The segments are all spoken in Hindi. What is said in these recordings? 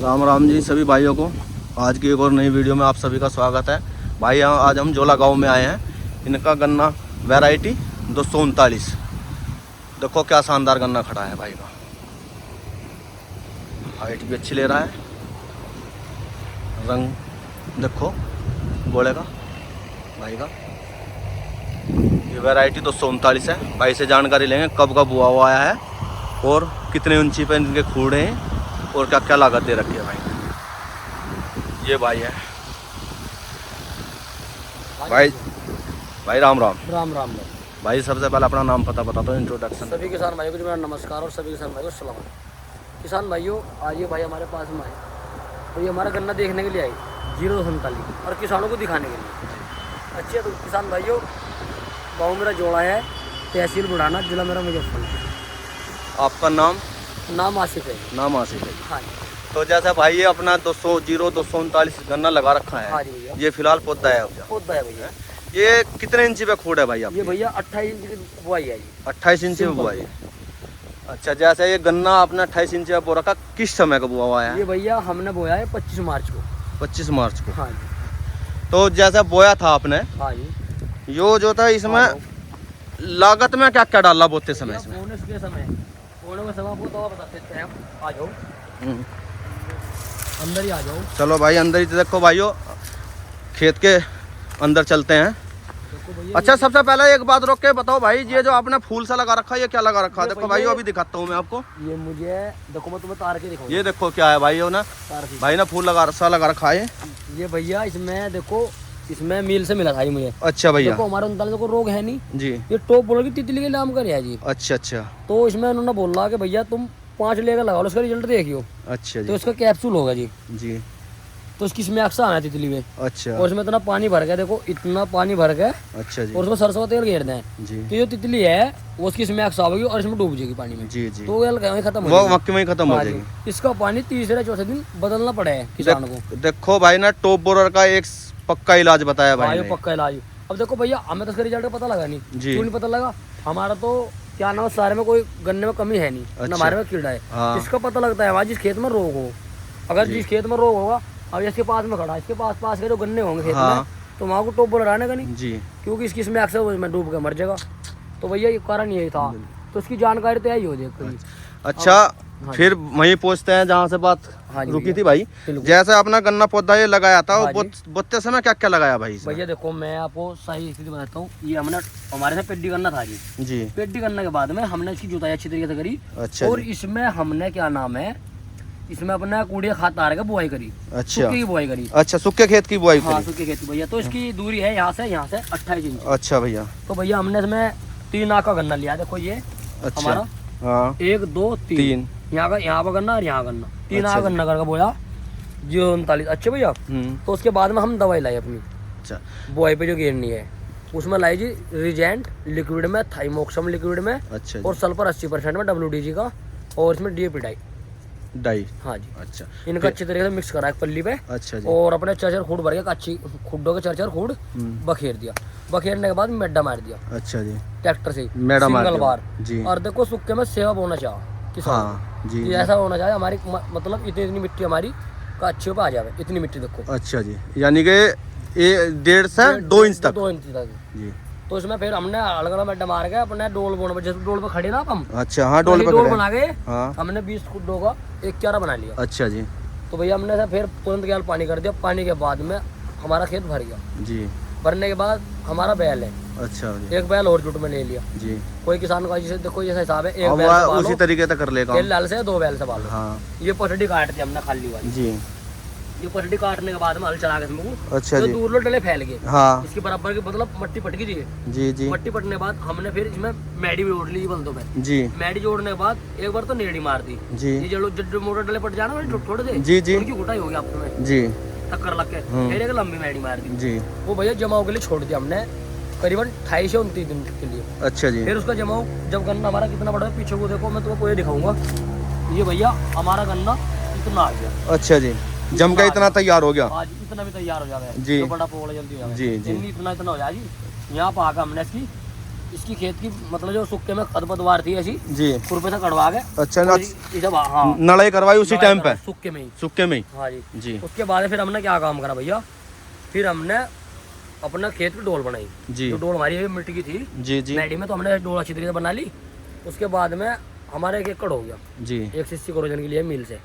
राम राम जी सभी भाइयों को। आज की एक और नई वीडियो में आप सभी का स्वागत है। भाई आज हम जोला गांव में आए हैं। इनका गन्ना वैरायटी 239। देखो क्या शानदार गन्ना खड़ा है भाई का। हाइट भी अच्छी ले रहा है। रंग देखो गोले का भाई का। ये वैरायटी 239 है। भाई से जानकारी लेंगे कब कब हुआ आया है और कितने ऊंची पे इनके खूड़े हैं और क्या क्या लागत दे रखी है भाई। ये भाई है भाई राम राम। राम राम भाई सबसे पहले अपना नाम पता बता दो, इंट्रोडक्शन। सभी किसान भाइयों को मेरा नमस्कार और सभी किसान भाइयों को सलाम। किसान भाइयों आज ये भाई हमारे पास में आए तो ये हमारा गन्ना देखने के लिए आई 047 और किसानों को दिखाने के लिए। अच्छी है तो किसान भाइयों गाँव मेरा जोड़ा है, तहसील बुढ़ाना, जिला मेरा मुजफ्फरपुर। आपका नाम आसिफ है। नाम आसिफ है। हाँ जी। तो जैसा भाई ये अपना 239 गन्ना लगा रखा है। हाँ जी भैया। ये फिलहाल पौधा है पौधा है भैया। ये कितने इंची पे खूड़ है भाई आप? ये भैया 28 इंच की बुआई है। 28 इंची में बुआई है। अच्छा, जैसे ये गन्ना आपने 28 इंची में बो रखा, किस समय का बुआ हुआ है? ये भैया हमने बोया है 25 मार्च को। 25 मार्च को। हाँ जी। तो जैसा बोया था आपने, हाँ जी, यो जो था इसमें लागत में क्या क्या डाला बोते समय इसमें? बोने के समय आपको तो बताते हैं। आ जाओ अंदर ही आ जाओ। चलो भाई अंदर ही देखो भाइयों, खेत के अंदर चलते हैं। अच्छा, सबसे पहले एक बात रोक के बताओ भाई, ये जो आपने फूल सा लगा रखा है ये क्या लगा रखा है? देखो भाई अभी दिखाता हूँ मैं आपको। ये मुझे देखो, मैं तुम्हें तार के दिखाऊंगा। ये देखो क्या है भाई, ना भाई ना फूल लगा रखा है। ये भैया इसमें देखो, इसमें मील से मिला था ये मुझे। अच्छा भैया। देखो हमारे 39 को रोग है नहीं जी। ये टॉप बोलो की तितली के नाम का है जी। अच्छा अच्छा। तो इसमें उन्होंने बोला कि भैया तुम 5 लेकर लगाओ, उसका रिजल्ट देखियो। अच्छा जी। तो इसका कैप्सूल होगा जी। जी। तो इसकी इसमें अक्सा आना तितली में। अच्छा। और इसमें इतना पानी भर गया, देखो इतना पानी भर गया। अच्छा जी। और उसमें सरसों का तेल घेर दें जी। तो जो तितली है वो उसकी इसमें अक्सा होगी और इसमें डूब जाएगी पानी में। जी जी। तो वही खत्म वो मक्के में ही खत्म हो जाएगी। इसका पानी तीसरे चौथे दिन बदलना पड़े किसान को। देखो भाई ना, टॉप बोरर का एक पक्का इलाज बताया भाई ने। पक्का इलाज। अब देखो भैया हमें तो इसका रिजल्ट पता लगा नहीं। जी। क्यों नहीं पता लगा? हमारा तो क्या नाम, सारे में कोई गन्ने में कमी है नहीं। अच्छा। हमारे में कीड़ा है। हाँ। इसका पता लगता है हमारे जिस खेत में रोग हो। अगर जिस खेत में रोग होगा, अब इसके पास में खड़ा, इसके पास के जो गन्ने होंगे खेत में, तो वहाँ को टॉप बोलर आने का नहीं जी, क्योंकि इसकी इसमें अक्सर में डूब के मर जाएगा। तो भैया ये कारण यही था। तो इसकी जानकारी तो यही हो जाएगी। अच्छा, फिर वहीं पहुंचते हैं जहाँ से बात रुकी थी भाई। जैसे अपना गन्ना पौधा ये लगाया था, बोते समय क्या क्या लगाया भाई? भैया देखो मैं आपको सही स्थिति बताता हूँ। ये हमने हमारे साथ पेड्डी करना था जी। पेड्डी करने के बाद में हमने इसकी जुताई अच्छी तरीके से करी। अच्छा। और इसमें हमने क्या नाम है, इसमें अपना कूड़िया खाद तार का बुआई करी। अच्छा। सूखे की बुआई करी। अच्छा, सूखे खेत की बुआई करी। सूखे खेत की भैया। तो इसकी दूरी है यहाँ से 28 इंच। अच्छा भैया। तो भैया हमने इसमें 3 आँख का गन्ना लिया। देखो ये हमारा 1 2 3 यहाँ का गन्ना और यहाँ गन्ना, 3 आँख गन्ना करके बोया 039। अच्छे भैया। तो उसके बाद में हम दवाई लाई अपनी। अच्छा। बुआई पे जो घेरनी है उसमें लाई जी रिजेंट लिक्विड में, थाइमोक्सम लिक्विड में। अच्छा। और सल्फर 80% में WDG का, और इसमें DAP डाई। हाँ जी। अच्छा। इनका अच्छी तरीके से मिक्स करा है पल्ली पे। अच्छा जी। और अपने 4 खूड भर के कच्ची खुड्डों के 4 खूड बखेर दिया। बखेरने के बाद मेड्डा मार दिया। अच्छा जी। ट्रैक्टर से सिंगल बार जी। और देखो सूखे में सेवा होना चाहिए किसान जी। ऐसा होना चाहिए हमारी, मतलब इतनी मिट्टी हमारी का अच्छे पे आ जाए, इतनी मिट्टी देखो। अच्छा जी। यानी कि 1.5 से 2 इंच तक जी। तो इसमें फिर हमने अलग मेड्डा मार के अपने डोल बोन, जैसे डोल पे खड़े ना हम। अच्छा। हाँ, डोल बना के हमने 20 खुड्डों का एक क्यारा बना लिया। अच्छा जी। तो भैया हमने फिर तुरंत क्या पानी कर दिया। पानी के बाद में हमारा खेत भर गया जी। भरने के बाद हमारा बैल है। अच्छा। एक बैल और जुट में ले लिया जी। कोई किसान का जैसे देखो जैसा हिसाब है, एक बैल उसी तरीके से कर लेगा। 1 लाल से 2 बैल से पालो। हाँ। ये पटड़ी काट दी हमने खाली वाली जी। ये पटड़ी काटने के बाद में हल चला के, अच्छा जी, दूर लो डले फैल गए। हाँ। इसके बराबर की मतलब मट्टी पट गई जी जी। मट्टी पटने के बाद हमने फिर इसमें मैडी भी जोड़ ली बंदों में जी। मैडी जोड़ने के बाद एक बार तो नेड़ी मार दी जी। ये जो मोटर डले पट जाना थोड़े से जी जी, उनकी घुटाई हो गई आपस में जी, टक्कर लग के फिर एक लंबी मैडी मार दी जी। वो भैया जमाव के लिए छोड़ दिया हमने करीबन 28 से 29 दिन के लिए। अच्छा जी। फिर उसका जमाव जब गन्ना हमारा कितना बड़ा है, पीछे को देखो, मैं तुमको ये दिखाऊंगा। ये भैया हमारा गन्ना इतना आ गया। अच्छा जी। जम का इतना तैयार हो गया। आज इतना भी तैयार हो जाएगा जी। बड़ा पोला जल्दी हो जाएगा जी जी। इतना हो जाए जी। यहाँ पर आकर हमने इसकी इसकी खेत की मतलब जो सूखे में खरपतवार थी ऐसी जी, खुरपे से कटवा के। अच्छा, हाँ नड़ाई करवाई उसी टाइम पे, सूखे में ही। सूखे में ही। हाँ जी जी। उसके बाद फिर हमने क्या काम करा भैया, फिर हमने अपना खेत की डोल बनाई जी। जो डोल हमारी मिट्टी की थी जी जी मैडी में, तो हमने डोल अच्छी तरीके से बना ली। उसके बाद में हमारा 1 एकड़ हो गया जी, 180 करोजन के लिए मिल से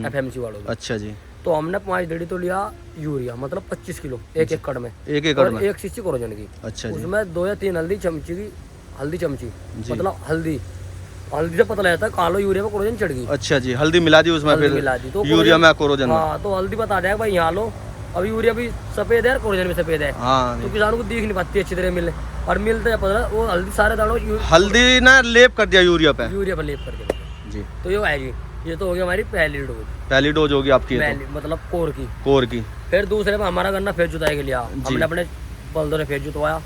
FMC वालों में। अच्छा जी। तो हमने 5 डेढ़ी तो लिया यूरिया, मतलब 25 किलो 1 एकड़ में, 1 एकड़ में 180 करोजन की। अच्छा जी। उसमें 2 या 3 हल्दी चमची मतलब हल्दी से पता लगता है कालो यूरिया में कोरोजन चढ़ गई। अच्छा जी, हल्दी मिला दी उसमें, फिर मिला दी तो यूरिया में कोरोजन। हाँ तो हल्दी बता देगा भाई यहाँ लो, अब यूरिया भी सफेद है और कोरोजन भी सफेद है। हाँ, तो किसानों को दिख नहीं पाती अच्छी तरह मिले, और मिलते हैं पता वो हल्दी सारे दानों हल्दी ना लेप कर दिया यूरिया पे लेप कर दिया जी। तो ये है जी, ये तो हो गया हमारी पहली डोज होगी आपकी, मतलब कोर की। फिर दूसरे में हमारा गन्ना फिर जुताई के लिया, हमने अपने बल्दों ने फिर जुतवाया,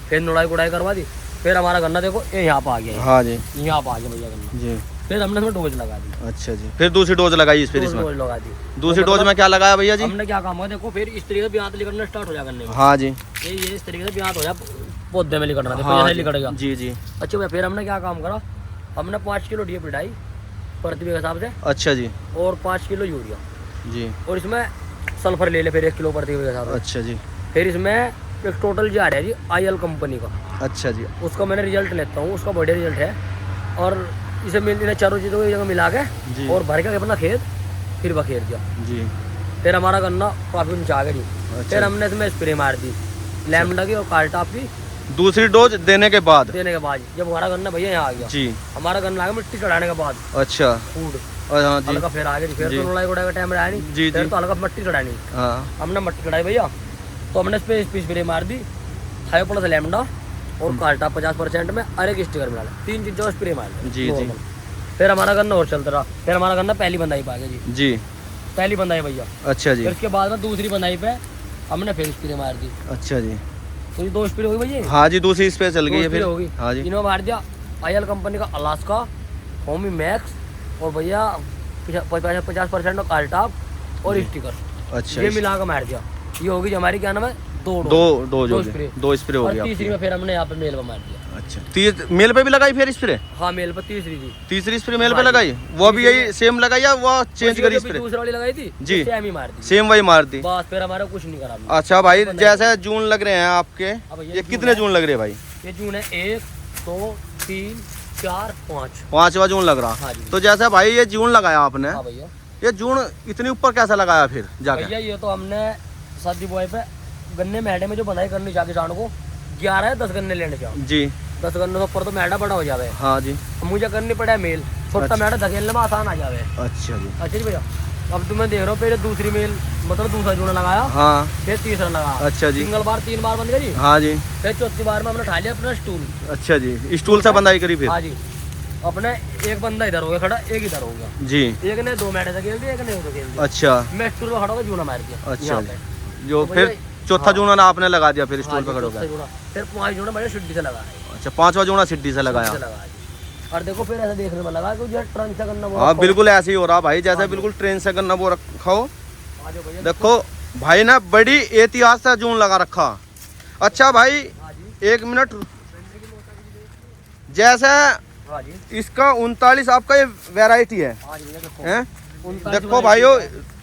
फिर नुड़ाई गुड़ाई करवा दी। फिर हमारा गन्ना देखो ये यहाँ पे आ गया। हाँ जी, यहाँ पे आ गया भैया गन्ना जी। फिर हमने इसमें डोज लगा दी। अच्छा जी, फिर दूसरी डोज लगाई फिर इसमें डोज लगा दी। दूसरी डोज में क्या लगाया भैया जी? हमने क्या काम हुआ देखो, फिर इस तरीके से ब्यात लिकड़ना स्टार्ट हो जाएगा गन्ने में। हाँ जी, ये इस तरीके से ब्यात हो जाए पौधे में लिकड़ना, देखो ये लिकड़ेगा जी जी। अच्छा भैया फिर हमने क्या काम करा, हमने 5 किलो DAP डाई प्रति बीघा हिसाब से। अच्छा जी। और 5 किलो यूरिया जी, और इसमें सल्फर ले ले फिर 1 किलो प्रति बीघा हिसाब से। अच्छा जी। फिर इसमें एक टोटल जा रहा है जी IL कंपनी का। अच्छा जी। उसका मैंने रिजल्ट लेता हूँ, उसका बढ़िया रिजल्ट है। और इसे मिल चारों चीज़ों की जगह मिला के और भर के अपना खेत फिर बखेर दिया जी। फिर हमारा गन्ना काफ़ी ऊंचा आ गया जी। अच्छा। फिर हमने इसमें स्प्रे मार दी लैम्डा की और कार्टाप की दूसरी डोज देने के बाद जब हमारा गन्ना भैया यहाँ आ गया जी, हमारा गन्ना आ गया मिट्टी चढ़ाने के बाद। अच्छा, फूड हल्का फिर आ गया, फिर तो लड़ाई गुड़ाई का टाइम रहा नहीं जी, फिर तो हल्का मिट्टी चढ़ानी। हमने मिट्टी चढ़ाई भैया, तो हमने इस स्प्रे मार दी हाई प्लस लैम्डा और कार्टा 50% में, और एक स्टिकर मिला 3 चीजों स्प्रे मार जी जी। फिर हमारा गन्ना और चलता रहा। फिर हमारा गन्ना पहली बंदाई पा गया जी, पहली बंदाई भैया। अच्छा जी। फिर उसके बाद में दूसरी बंदाई पे हमने फिर स्प्रे मार दी। अच्छा जी। तो ये 2 स्प्रे हो गई भैया। हाँ जी, दूसरी स्प्रे चल गई है फिर होगी। हाँ जी। इन्होंने मार दिया IL कंपनी का अलास्का, होमी मैक्स और भैया 50% कार्टाप और स्टिकर। अच्छा, ये मिला कर मार दिया। ये होगी हमारी क्या नाम है दो स्प्रे हो गया। तीसरी में फिर हमने यहाँ पे मेल पे मार दिया। अच्छा, मेल पे भी लगाई फिर स्प्रे? हाँ मेल पे तीसरी स्प्रे मेल पे लगाई। वो भी यही सेम लगाई या वो चेंज करी स्प्रे? दूसरी वाली लगाई थी जी, सेम ही मार दी, सेम वही मार दी बस। फिर हमारा कुछ नहीं करा। अच्छा भाई, जैसे जून लग रहे हैं आपके, ये कितने जून लग रहे हैं भाई? ये जून है 1 2 3 4 5, 5वां जून लग रहा। तो जैसे भाई ये जून लगाया आपने, ये जून इतनी ऊपर कैसा लगाया फिर जाके? भैया ये तो हमने शादी बॉय पे गन्ने मैडे में जो बंधाई करनी चाहिए किसानों को 11 या 10 गन्ने लेने चाहिए जी। 10 गन्ने ऊपर तो मैडा बड़ा हो जावे। हाँ जी। मुझे करनी पड़ा मेल, छोटा मैडा धकेलने में आसान आ जावे। अच्छा जी। अच्छा जी भैया, अब तुम्हें देख रहा हूँ पहले दूसरी मेल मतलब दूसरा जूना लगाया। हाँ। फिर तीसरा लगाया। अच्छा जी। सिंगल बार 3 बार बन गई। हाँ जी। फिर चौथी बार में हमने उठा लिया अपना स्टूल। अच्छा जी, स्टूल से बंधाई करी फिर? हाँ जी। अपने एक बंदा इधर हो गया खड़ा, एक इधर हो गया जी। एक ने 2 मैडे धकेल दी, एक ने धकेल दी। अच्छा। मैं स्टूल में खड़ा होकर जूना मार दिया। अच्छा, जो फिर चौथा जूना ना आपने लगा दिया फिर स्टूल पे खड़े होकर? फिर 5 जूना मैंने सिड्डी से लगाया। अच्छा, 5वां जूना सिड्डी से लगाया। और देखो फिर ऐसा देखने में लगा कि ट्रेन से गन्ना। हाँ बिल्कुल ऐसे ही हो रहा भाई, जैसे बिल्कुल ट्रेन से गन्ना वो रखा हो। देखो भाई ना बड़ी एहतियात से जून लगा रखा। अच्छा भाई 1 मिनट, जैसे इसका 39 आपका ये वैरायटी है। देखो भाइयों,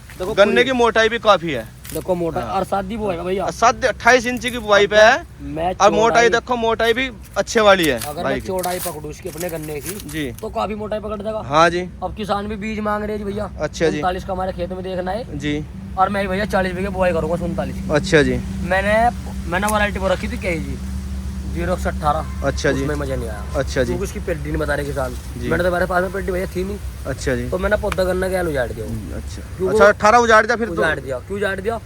देखो गन्ने की मोटाई भी काफी है। देखो मोटा और शादी वो है भैया, 28 इंची की बुआई पे है। और मोटाई देखो, मोटाई भी अच्छे वाली है। अगर मैं चौड़ाई पकड़ू इसकी अपने गन्ने की जी, तो काफी मोटाई पकड़ देगा। हाँ जी। अब किसान भी बीज मांग रहे हैं जी भैया। अच्छा जी। 39 का हमारे खेत में देखना है जी। और मैं भैया 40 बीघे बुआई करूंगा 39। अच्छा जी। मैंने वैरायटी वो रखी थी क्या जी 018। अच्छा जी। मजा नहीं आया। अच्छा जी। उसकी पेड्डी नहीं बता रहे किसान, मैंने तो मेरे पास में पेड्डी भैया थी नहीं। अच्छा जी। तो मैंने पौधा गन्ना क्या उजाड़ दिया। अच्छा 18 उजाड़ दिया फिर? उजाड़ दिया। क्यों उजाड़ दिया?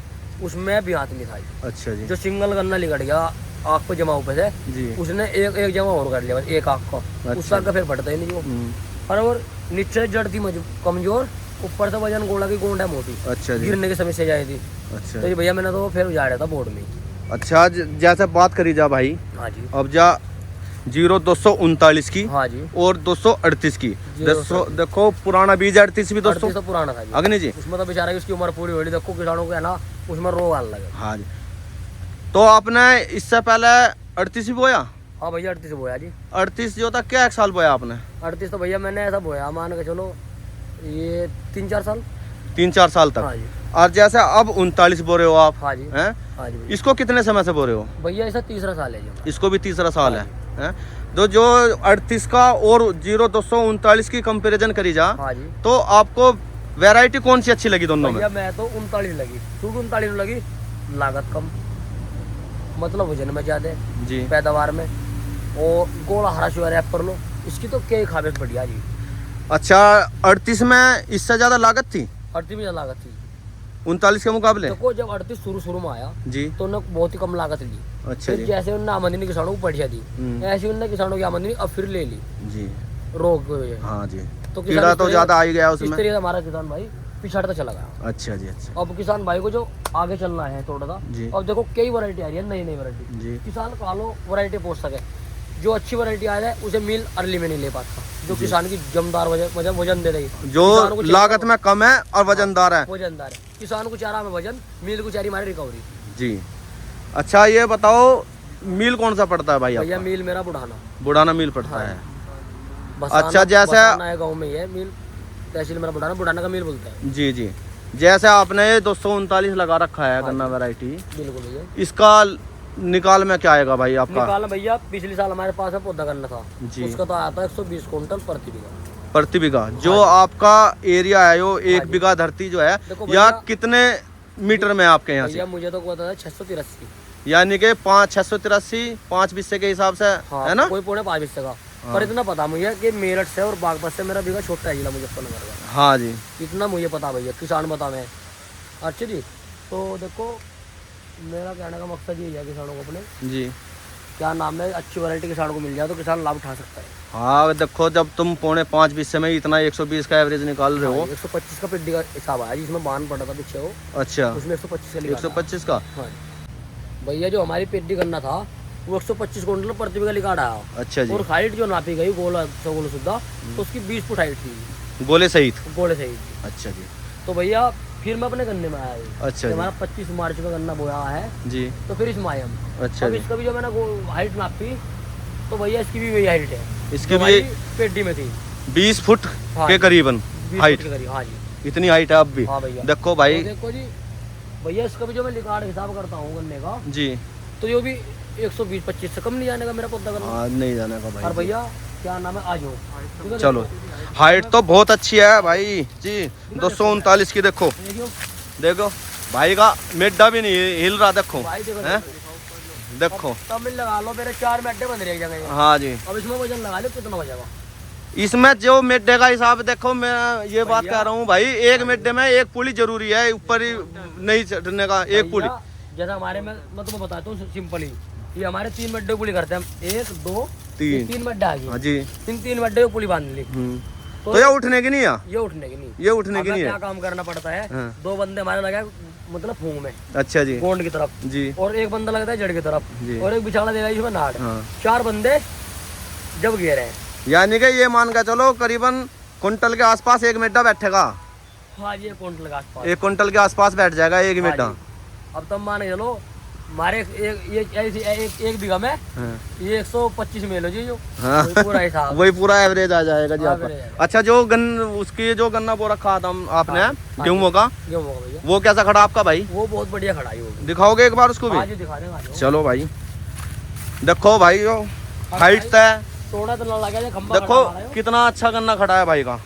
उसमें भी हाथ नहीं खाई। अच्छा जी। जो सिंगल गन्ना लिकड़ गया आँख पे जमा ऊपर से जी, उसने एक जमा और कर लिया बस, एक आँख को। उस आँख का फिर फटता ही नहीं वो। और नीचे जड़ थी कमजोर, ऊपर से वजन गोला की गोंड है मोटी। अच्छा जी। गिरने की समस्या जाए थी। अच्छा। तो भैया मैंने तो फिर उजाड़ा था बोर्ड में। अच्छा, जैसे बात करी जा भाई। हाँ जी। अब जा 0239 की। हाँ जी। और 238 की। देखो पुराना बीज 38 भी 200 पुराना था अग्नि जी। उसमें तो बेचारा उसकी उम्र पूरी हो रही, देखो किसानों को है ना उसमें रोग आने लगे। हाँ जी। तो आपने इससे पहले 38 भी बोया? हाँ भैया 38 बोया जी। 38 जो था क्या 1 साल बोया आपने? 38 तो भैया मैंने ऐसा बोया मान के चलो ये 3-4 साल। 3-4 साल तक। हाँ जी। और जैसे अब 39 बो रहे हो आप? हाँ जी। हैं? हाँ जी भैया। इसको कितने समय से बो रहे हो? भैया ऐसा तीसरा साल है जी। इसको भी तीसरा साल हाँ है, हैं? तो जो 38 का और 0239 की कंपैरिजन करी जा, हाँ जी। तो आपको वैरायटी कौन सी अच्छी लगी दोनों में? भैया मैं तो 39 लगी, क्योंकि 39 लगी लागत कम, मतलब वजन में ज्यादा जी। पैदावार में, और गोला हरा शुगर एप्पल लो इसकी तो क्या खावे बढ़िया जी। अच्छा 38 में इससे ज्यादा लागत थी 38 में लागत थी 39 के मुकाबले? देखो जब 38 शुरू में आया जी। तो उन्होंने बहुत ही कम लागत ली। अच्छा फिर जी। जैसे उन्होंने आमदनी किसानों को बढ़िया दी, ऐसी उन्होंने किसानों की आमदनी अब फिर ले ली जी। रोग की वजह से। हाँ जी। तो कीड़ा तो ज्यादा आ ही गया इस उसमें। तरीके से हमारा किसान भाई पिछड़ता चला गया। अच्छा जी। अच्छा अब किसान भाई को जो आगे चलना है थोड़ा सा, जी। अब देखो कई वैरायटी आ रही है, नई नई वैरायटी। जी। किसान कालो वैरायटी पोस सके, जो अच्छी वैरायटी आ जाए उसे मील अर्ली में नहीं ले पाता, जो किसान की जमदार वजन दे रही, जो लागत में कम है और वजनदार है। वजनदार है, किसान को चारा में वजन, मील को चारी मारे रिकवरी जी। अच्छा ये बताओ मील कौन सा पड़ता है भाई भैया? आपका? मील मेरा बुढ़ाना। बुढ़ाना मील पड़ता हाँ। है। बसाना, अच्छा जैसे बसाना है गाँव में ही है मील, तहसील मेरा बुढ़ाना, बुढ़ाना का मील बोलता है। जी जी। जैसे आपने 239 लगा रखा है गन्ना हाँ। वैरायटी, बिल्कुल भैया। इसका निकाल में क्या आएगा भाई आपका? निकाल भैया पिछले साल हमारे पास है पौधा करना था जी। उसका तो आया था 120 क्विंटल प्रति बीघा। प्रति बीघा जो आपका एरिया है वो 1 बीघा धरती जो है देखो या भैया, कितने मीटर में आपके यहाँ भैया से? मुझे तो पता था 683, यानी कि 683 5 बिस्से के हिसाब से हाँ, है ना? कोई 5.5 हिस्से का। पर इतना पता मुझे कि मेरठ से और बागपत से मेरा बीघा छोटा है जिला मुजफ्फरनगर का। हाँ जी। इतना मुझे पता भैया, किसान बता मैं। अच्छा जी, तो देखो मेरा कहने का मकसद ये है किसानों को अपने जी। क्या नाम है, अच्छी वैरायटी किसानों को मिल जाए तो किसान लाभ उठा सकता है। हाँ देखो जब तुम 5.5 बिस्से में इतना 120 का एवरेज निकाल रहे हो। 125 का पिड्डी का हिसाब आया जिसमें बांध पड़ा था पीछे वो, अच्छा उसमें 125 का लिखा था। 125 का? हाँ भैया, जो हमारी पेटी करना था वो 125 क्विंटल प्रति बीघा लिखा आया। अच्छा जी। और हाइट जो नापी गई गोला गोल सुद्धा, तो उसकी 20 फुट हाइट थी गोले सहित? गोले से ही। अच्छा जी। तो भैया फिर मैं अपने गन्ने में आया हूँ। अच्छा जी। हमारा 25 मार्च में गन्ना बोया है, जी। तो फिर इसमें आया हम। अच्छा अब जी। इसका भी जो मैंने हाइट नापी, तो भैया इसकी भी वही हाइट है, इसकी जो भी हमारी पेटी में थी 20 फुट हाँ के जी। करीबन 20 हाइट। फुट के करीब। हाँ जी। इतनी हाइट है अब भी? हाँ भैया। देखो भाई, तो देखो जी भैया, इसका भी जो मैं रिकॉर्ड हिसाब करता हूँ गन्ने का, जी। तो ये भी 120-25 से कम नहीं जाने का मेरा पौधा करना। हाँ नहीं जाने का और भाई। भैया क्या नाम है, आज हो चलो हाइट तो बहुत अच्छी है भाई जी। 239 की देखो, देखियो देखो भाई का मिड्डा भी नहीं हिल रहा। देखो भाई, देखो हैं? देखो तब मिल लगा लो, मेरे 4 मैडे बन रही जगह। हाँ जी। अब इसमें वजन लगा लो कितना बचेगा। इसमें जो मिड्डे का हिसाब देखो, मैं ये बात कह रहा हूँ भाई, एक मिड्डे में एक पुली जरूरी है, ऊपर ही नहीं चढ़ने का एक पुली। भैया, जैसा हमारे में मैं तुम्हें बताता हूँ सिंपल ही, ये हमारे 3 मड्डे पुली करते हैं हम, 1 2 3 मड्डे आ हाँ गई, जी। इन 3 मड्डे को पुली बांध ली। तो ये उठने की नहीं है? ये उठने की नहीं, ये उठने की हमें नहीं क्या है। काम करना पड़ता है, हाँ। 2 बंदे हमारे लगे मतलब फूंग में, अच्छा जी। गोंड की तरफ जी। और 1 बंदा लगता है जड़ की तरफ, जी। और एक बिछाड़ा देगा इसमें नाड़। हाँ। 4 बंदे जब गिर रहे हैं। यानी कि ये मान के चलो करीबन कुंटल के आसपास एक मिड्डा बैठेगा। हाँ जी, 1 क्विंटल के आसपास। 1 कुंटल के आसपास बैठ जाएगा एक हाँ मिड्डा। जी। अब तुम मान के चलो हमारे एक बीघा में हाँ। ये 125 मेल हो जी, जो हाँ। वही पूरा हिसाब। वही पूरा एवरेज आ जाएगा जी आपका। एवरेज। अच्छा जो उसकी जो गन्ना बो रखा था आपने गेहूं का, गेहूं का भैया, वो कैसा खड़ा आपका भाई? वो बहुत बढ़िया खड़ा है वो भी। दिखाओगे एक बार उसको हाँ भी? जी, दिखा देंगे आज। चलो भाई देखो भाई, जो हाइट तय थोड़ा तो लगा है खंबा देखो खड़ा हमारा यो। कितना अच्छा गन्ना खड़ा है भाई का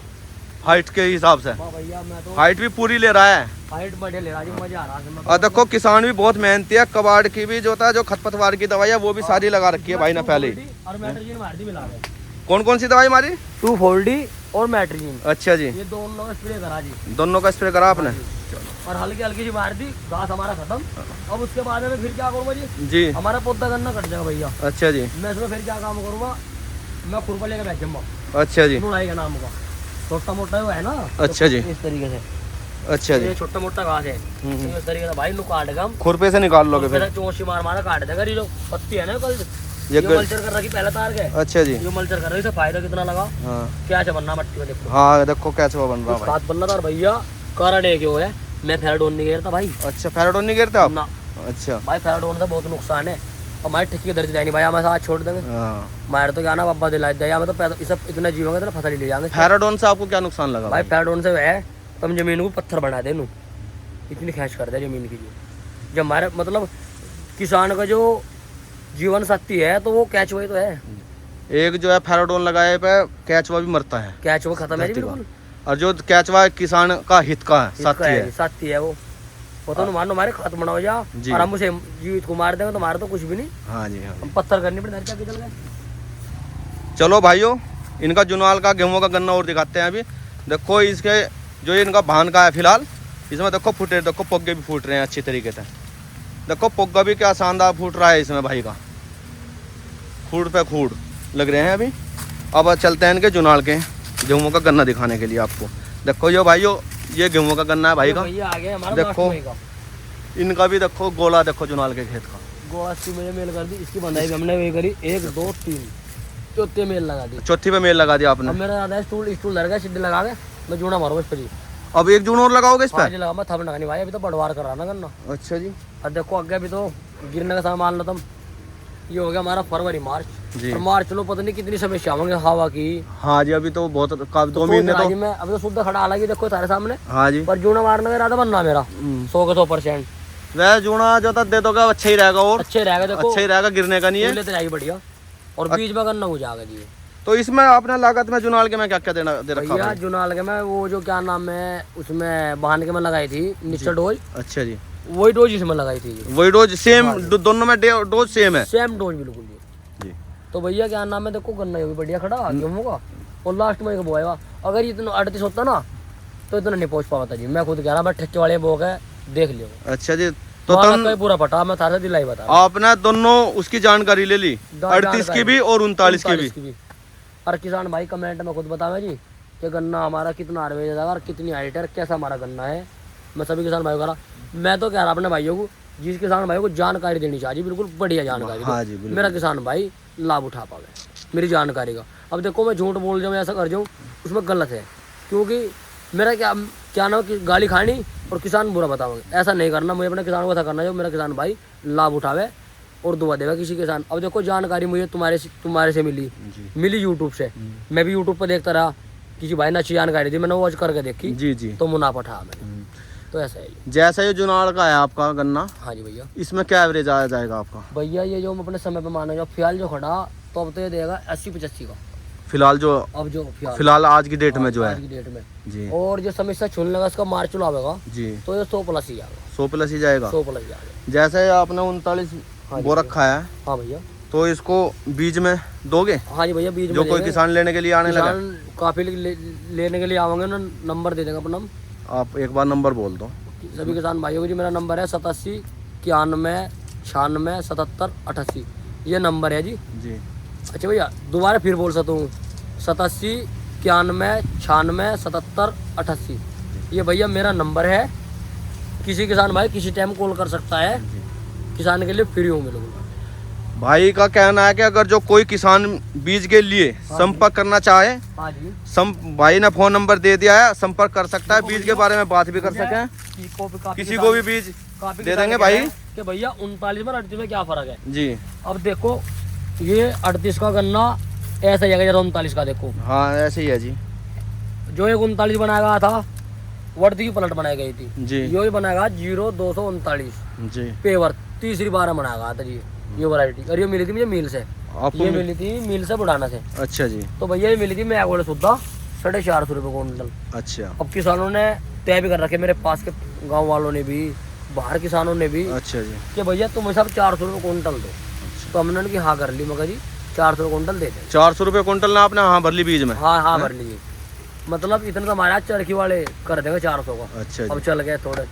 हाइट के हिसाब से। वाह भैया, मैं तो हाइट भी पूरी ले रहा है। हाइट बढ़िया ले रहा जी, मजा आ रहा है। और देखो किसान भी बहुत मेहनती है। कबाड़ की भी जो होता है, जो खरपतवार की दवाई है, वो भी सारी लगा रखी है भाई ने पहले ही। और मैट्रिजीन मार दी मिला के। कौन कौन सी दवाई मारी? 2,4-D और मैट्रिजीन, अच्छा जी। ये दोनों स्प्रे करा जी। दोनों का स्प्रे करा आपने? और हल्की हल्की सी मार दी, घास हमारा खत्म। अब उसके बाद में फिर क्या करूँगा जी, जी। हमारा पौधा करना कट जाएगा भैया। अच्छा जी। मैं इसमें फिर क्या काम करूँगा, मैं खुरपा लेकर बैठ जाऊँगा, अच्छा जी। लुढ़ाई का नाम का, छोटा मोटा है ना। अच्छा जी। इस तरीके से अच्छा जी। ये छोटा मोटा घास है, तो इस तरीके से भाई नु काट के हम खुरपे से निकाल लोगे फिर? चोंच मार मारा काट देगा। ये जो पत्ती है ना, कल ये ये मल्चर कर रखी पहले तार के। अच्छा जी। ये मल्चर कर रही, इससे फायदा कितना लगा, हाँ क्या बनना मट्टी में देखो। हाँ देखो कैसे वो बन रहा है भाई। साथ बनना था भैया, कारण एक है, मैं फेराडोन नहीं गिरता भाई। अच्छा फेराडोन नहीं गिरते आप? ना अच्छा। भाई, फेराडोन से बहुत नुकसान है। हमारे ठेकी के दर्ज नहीं भाई, हमारे साथ छोड़ देंगे। हमारे तो क्या ना बाबा दिला दिया, हमें तो पैसा इस इतना जीवोगे तो फसल ही ले जाएंगे। फेराडोन से आपको क्या नुकसान लगा भाई? फेराडोन से है तो हम जमीन को पत्थर बना दे, इतनी खींच कर दे जमीन की। जो हमारे मतलब किसान का जो जीवन शक्ति है तो वो कैचवा ही तो है। एक जो है फेराडोन लगाए पे कैचवा भी मरता है, कैचवा खत्म है जी बिल्कुल। और जो कैचवा किसान का हित का है, साथी है वो तो मान लो हमारे खत्म बनाओ जा, और हम उसे जीवित को मार देंगे तो हमारे तो कुछ भी नहीं। हाँ जी, हाँ। हम पत्थर करनी पड़े क्या चल गए। चलो भाइयों, इनका जुनाल का गेहूं का गन्ना और दिखाते हैं। अभी देखो इसके जो इनका भान का है फिलहाल, इसमें देखो फुटे, देखो पग्गे भी फूट रहे हैं अच्छी तरीके से। देखो पग्गा भी क्या शानदार फूट रहा है इसमें भाई का, खूड़ पे खूड़ लग रहे हैं अभी। अब चलते हैं इनके जुनाल के गेहूं का गन्ना दिखाने के लिए आपको। देखो यो भाइयों, ये गेहूं का गन्ना है भाई का। देखो इनका भी देखो गोला, देखो जुनाल के खेत का गोला में मेल कर दी, इसकी बंधाई हमने वही करी 1 2 3 चौथे मेल लगा दी, चौथी पे मेल लगा दिया आपने। अब मेरा आधा स्टूल लग गया, सीधे लगा के मैं जूना मारूंगा इस पर जी। अब एक जून और लगाओगे इस पर? लगा मैं थप लगानी भाई, अभी तो बढ़वार कर रहा ना गन्ना। अच्छा जी। और देखो आगे भी तो गिरने का सामान तुम, ये हो गया हमारा फरवरी मार्च जी। और मार्च चलो पता नहीं कितनी समस्या होंगे हवा की। हाँ जी, अभी तो बहुत 2 महीने तो मैं अभी तो शुद्ध खड़ा, हालांकि देखो तारे सामने। हाँ जी। पर जूना मारने का इरादा बनना मेरा 100 का 100%। वह जूना जो था दे दोगे अच्छा ही रहेगा, और अच्छे रहेगा। देखो अच्छा ही रहेगा, गिरने का नहीं है, लेते जाएगी बढ़िया, और बीच में गन्ना हो जाएगा जी। तो इसमें आपने लागत में जुनाल के में क्या क्या दे रखा है? जुनाल के में वो जो क्या नाम है उसमें बहान के में लगाई थी निश्चल डोज। अच्छा जी, वही डोज इसमें लगाई थी। वही डोज सेम, दोनों में डोज सेम है, सेम डोज बिल्कुल जी। तो भैया क्या नाम है, देखो गन्ना भी बढ़िया खड़ा गेहूं का, और लास्ट में बोएगा। अगर इतना 38 होता ना तो इतना नहीं पहुंच पाता जी। मैं खुद कह रहा, मैं ठेके वाले बोक है, देख लियो। अच्छा जी, तो तुम पूरा पटा मैं थारे दिलाई बता, आपने दोनों उसकी जानकारी ले ली, 38 की भी और 39 की भी। और किसान भाई कमेंट में खुद बतावे जी कि गन्ना हमारा कितना आरवेज है और कितनी हाइट है, कैसा हमारा गन्ना है। मैं सभी किसान भाइयों का मैं तो कह रहा अपने भाइयों को, जिस किसान भाई को जानकारी देनी चाहिए बिल्कुल बढ़िया जानकारी। हाँ जी, मेरा किसान भाई लाभ उठा पावे मेरी जानकारी का। अब देखो मैं झूठ बोल जाऊँ, ऐसा कर जाऊँ, उसमें गलत है, क्योंकि मेरा क्या नाम कि गाली खानी और किसान बुरा बताओगे, ऐसा नहीं करना। मुझे अपने किसान को ऐसा करना जो मेरा किसान भाई लाभ उठावे और दुआ देगा किसी किसान। अब देखो जानकारी मुझे तुम्हारे से मिली यूट्यूब से। मैं भी यूट्यूब पर देखता रहा, किसी भाई ने अच्छी जानकारी दी, मैंने वो करके देखी जी, तो मुनाफा उठा मैंने। तो ऐसा है जैसा ये जुनाड़ का है आपका गन्ना। हाँ जी भैया। इसमें क्या एवरेज आ जाएगा आपका? भैया ये जो हम अपने समय पे माने जो फिलहाल जो खड़ा तो अब तो ये देगा 80-85 का फिलहाल, जो अब जो फिलहाल आज की डेट में जो है, आज की डेट में जी। और जो समस्या छूने लगा इसका मार्च चलो आवेगा जी, तो ये 100+ ही जाएगा, 100+ ही जाएगा, 100+ ही जाएगा। जैसे आपने 39 बो रखा है। हाँ भैया। तो इसको बीज में दोगे? हाँ जी भैया, बीज जो कोई किसान लेने के लिए आने लगा, काफी लेने के लिए आवेंगे ना, नंबर दे देंगे अपना। आप एक बार नंबर बोल दो सभी किसान भाइयों को जी। मेरा नंबर है 87 91 96 77 88, ये नंबर है जी। अच्छा भैया दोबारा फिर बोल सकता हूँ, 87 91 96 77 88, ये भैया मेरा नंबर है। किसी किसान भाई किसी टाइम कॉल कर सकता है, किसान के लिए फ्री हूँ बिल्कुल। भाई का कहना है कि अगर जो कोई किसान बीज के लिए संपर्क करना चाहे, हाँ जी, भाई ने फोन नंबर दे दिया है, संपर्क कर सकता है, बीज के बारे में बात भी कर सके, किसी को भी बीज दे देंगे भाई। कि भैया 39 में 38 में क्या फर्क है जी। अब देखो ये 38 का गन्ना ऐसा ही है जरा 39 का, देखो हाँ ऐसे ही है जी। जो एक 39 बनाया गया था, वर्दी की पलट बनाई गई थी जी, ये बनाया 0239 जी, पेवर तीसरी बार बनाया गया था जी ये वैरायटी। और ये मिली थी मुझे मील से, ये मिली थी मील से बुढ़ाना से। अच्छा जी। तो भैया ये मिली थी मैं बोले सुधा 450 रुपये क्विंटल। अच्छा। अब किसानों ने तय भी कर रखे, मेरे पास के गाँव वालों ने भी, बाहर किसानों ने भी। अच्छा जी। कि भैया तुम सब 400 रुपये क्विंटल दो। तो हमने की हाँ कर ली, मगर जी 400 क्विंटल दे दें। 400 रुपये क्विंटल ना आपने हाँ भर ली बीज में? हाँ भर लीजिए, मतलब इतना तो हमारे चरखी वाले कर देंगे 400 का। अच्छा। अब चल गए थोड़े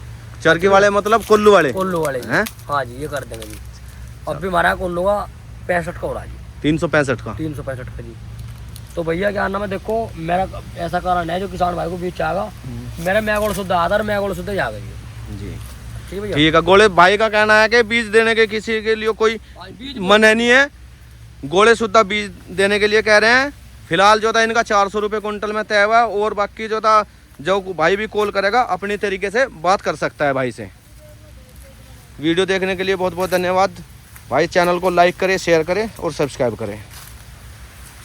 चरखी वाले, मतलब कोल्लू वाले हैं। हाँ जी ये कर देंगे जी। अब भी हमारा कोल्लू का 65 का हो रहा जी, 365 का जी। तो भैया क्या नाम है, देखो मेरा ऐसा कारण है जो किसान भाई को बीज चाहेगा, मेरा मैगोड़ शुद्ध आधार मैगोड़ शुद्ध जाएगा जी। ठीक है। गोले भाई का कहना है कि बीज देने के किसी के लिए कोई मन है नहीं है, गोले शुद्ध बीज देने के लिए कह रहे हैं। फिलहाल जो था इनका 400 रुपये क्विंटल में तय हुआ, और बाकी जो था जो भाई भी कॉल करेगा अपनी तरीके से बात कर सकता है भाई से। वीडियो देखने के लिए बहुत बहुत धन्यवाद। भाई चैनल को लाइक करें, शेयर करें और सब्सक्राइब करें।